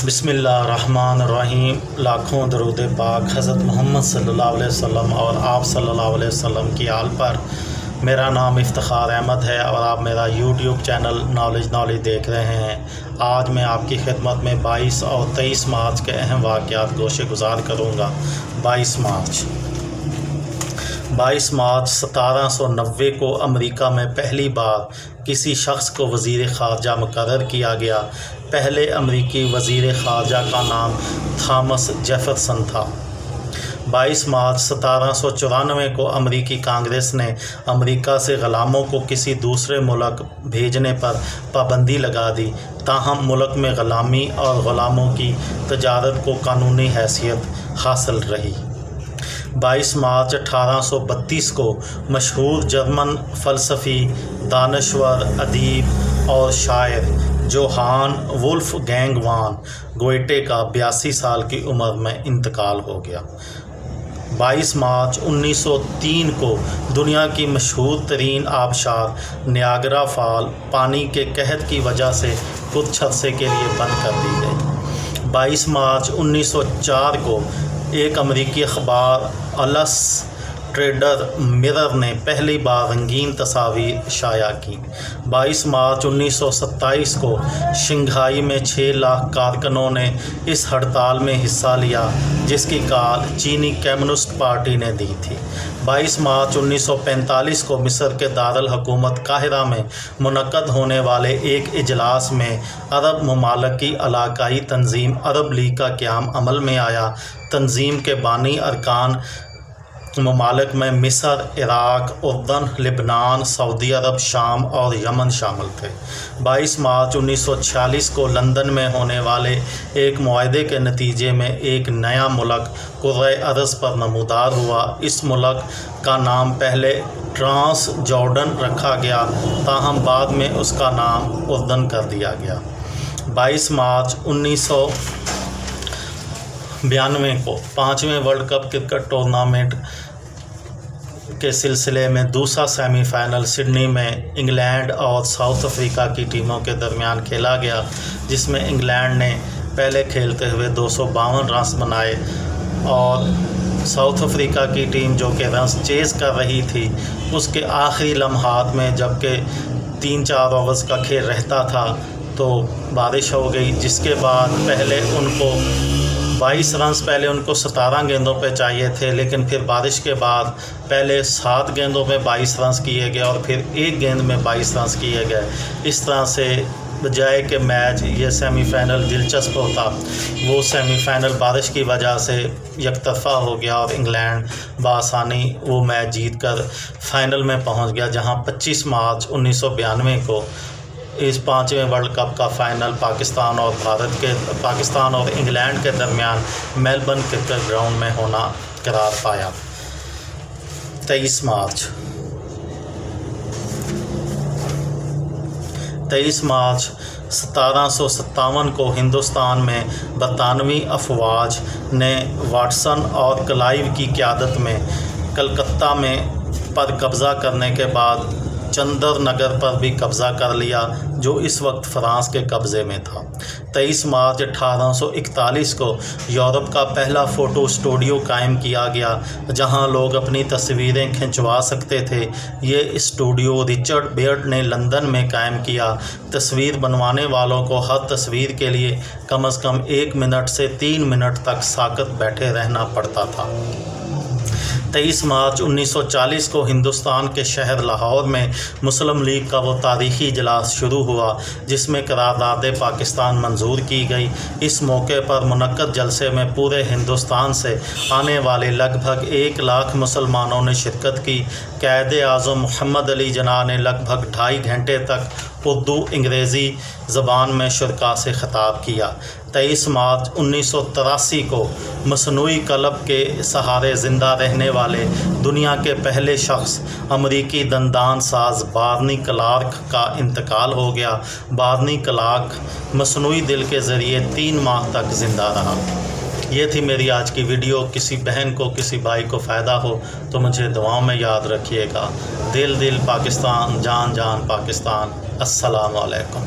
بسم اللہ الرحمن الرحیم۔ لاکھوں درود پاک حضرت محمد صلی اللہ علیہ وسلم اور آپ صلی اللہ علیہ وسلم کی آل پر۔ میرا نام افتخار احمد ہے اور آپ میرا یوٹیوب چینل نالج دیکھ رہے ہیں۔ آج میں آپ کی خدمت میں 22 اور 23 مارچ کے اہم واقعات گوشے گزار کروں گا۔ 22 مارچ 1790 کو امریکہ میں پہلی بار کسی شخص کو وزیر خارجہ مقرر کیا گیا۔ پہلے امریکی وزیر خارجہ کا نام تھامس جیفرسن تھا۔ 22 مارچ 1794 کو امریکی کانگریس نے امریکہ سے غلاموں کو کسی دوسرے ملک بھیجنے پر پابندی لگا دی، تاہم ملک میں غلامی اور غلاموں کی تجارت کو قانونی حیثیت حاصل رہی۔ 22 مارچ 1832 کو مشہور جرمن فلسفی، دانشور، ادیب اور شاعر جوہان وولف گینگ وان گوئٹے کا 82 سال کی عمر میں انتقال ہو گیا۔ 22 مارچ 1903 کو دنیا کی مشہور ترین آبشار نیاگرا فال پانی کے قحط کی وجہ سے کچھ عرصے کے لیے بند کر دی گئی۔ 22 مارچ 1904 کو ایک امریکی اخبار الس ٹریڈر مرر نے پہلی بار رنگین تصاویر شائع کی۔ 22 مارچ 1927 کو شنگھائی میں 6 لاکھ کارکنوں نے اس ہڑتال میں حصہ لیا جس کی کال چینی کمیونسٹ پارٹی نے دی تھی۔ 22 مارچ 1945 کو مصر کے دارالحکومت قاہرہ میں منعقد ہونے والے ایک اجلاس میں عرب ممالک کی علاقائی تنظیم عرب لیگ کا قیام عمل میں آیا۔ تنظیم کے بانی ارکان ممالک میں مصر، عراق، اردن، لبنان، سعودی عرب، شام اور یمن شامل تھے۔ 22 مارچ 1946 کو لندن میں ہونے والے ایک معاہدے کے نتیجے میں ایک نیا ملک کرۂ ارض پر نمودار ہوا۔ اس ملک کا نام پہلے ٹرانس جارڈن رکھا گیا، تاہم بعد میں اس کا نام اردن کر دیا گیا۔ 22 مارچ 1992 کو 5ویں ورلڈ کپ کرکٹ ٹورنامنٹ کے سلسلے میں دوسرا سیمی فائنل سڈنی میں انگلینڈ اور ساؤتھ افریقہ کی ٹیموں کے درمیان کھیلا گیا، جس میں انگلینڈ نے پہلے کھیلتے ہوئے 252 رنز بنائے اور ساؤتھ افریقہ کی ٹیم جو کہ رنز چیز کر رہی تھی اس کے آخری لمحات میں جبکہ 3-4 اوورز کا کھیل رہتا تھا تو بارش ہو گئی، جس کے بعد پہلے ان کو 22 رنز پہلے ان کو 17 گیندوں پہ چاہیے تھے، لیکن پھر بارش کے بعد پہلے 7 گیندوں پہ 22 رنز کیے گئے اور پھر ایک گیند میں 22 رنز کیے گئے۔ اس طرح سے بجائے کہ میچ یہ سیمی فائنل دلچسپ ہوتا، وہ سیمی فائنل بارش کی وجہ سے یک طرفہ ہو گیا اور انگلینڈ بآسانی وہ میچ جیت کر فائنل میں پہنچ گیا، جہاں 25 مارچ 1992 کو اس 5ویں ورلڈ کپ کا فائنل پاکستان اور انگلینڈ کے درمیان میلبرن کرکٹ گراؤنڈ میں ہونا قرار پایا۔ 23 مارچ 1757 کو ہندوستان میں برطانوی افواج نے واٹسن اور کلائیو کی قیادت میں کلکتہ میں پر قبضہ کرنے کے بعد چندر نگر پر بھی قبضہ کر لیا جو اس وقت فرانس کے قبضے میں تھا۔ 23 مارچ 1841 کو یورپ کا پہلا فوٹو اسٹوڈیو قائم کیا گیا جہاں لوگ اپنی تصویریں کھنچوا سکتے تھے۔ یہ اسٹوڈیو رچرڈ بیئرڈ نے لندن میں قائم کیا۔ تصویر بنوانے والوں کو ہر تصویر کے لیے کم از کم 1 منٹ سے 3 منٹ تک ساکت بیٹھے رہنا پڑتا تھا۔ 23 مارچ 1940 کو ہندوستان کے شہر لاہور میں مسلم لیگ کا وہ تاریخی اجلاس شروع ہوا جس میں قرارداد پاکستان منظور کی گئی۔ اس موقع پر منعقد جلسے میں پورے ہندوستان سے آنے والے لگ بھگ 1 لاکھ مسلمانوں نے شرکت کی۔ قائد اعظم محمد علی جناح نے لگ بھگ 2.5 گھنٹے تک اردو انگریزی زبان میں شرکاء سے خطاب کیا۔ 23 مارچ 1983 کو مصنوعی قلب کے سہارے زندہ رہنے والے دنیا کے پہلے شخص امریکی دندان ساز بارنی کلارک کا انتقال ہو گیا۔ بارنی کلارک مصنوعی دل کے ذریعے 3 ماہ تک زندہ رہا۔ یہ تھی میری آج کی ویڈیو۔ کسی بہن کو کسی بھائی کو فائدہ ہو تو مجھے دعاؤں میں یاد رکھیے گا۔ دل پاکستان، جان پاکستان۔ السلام علیکم۔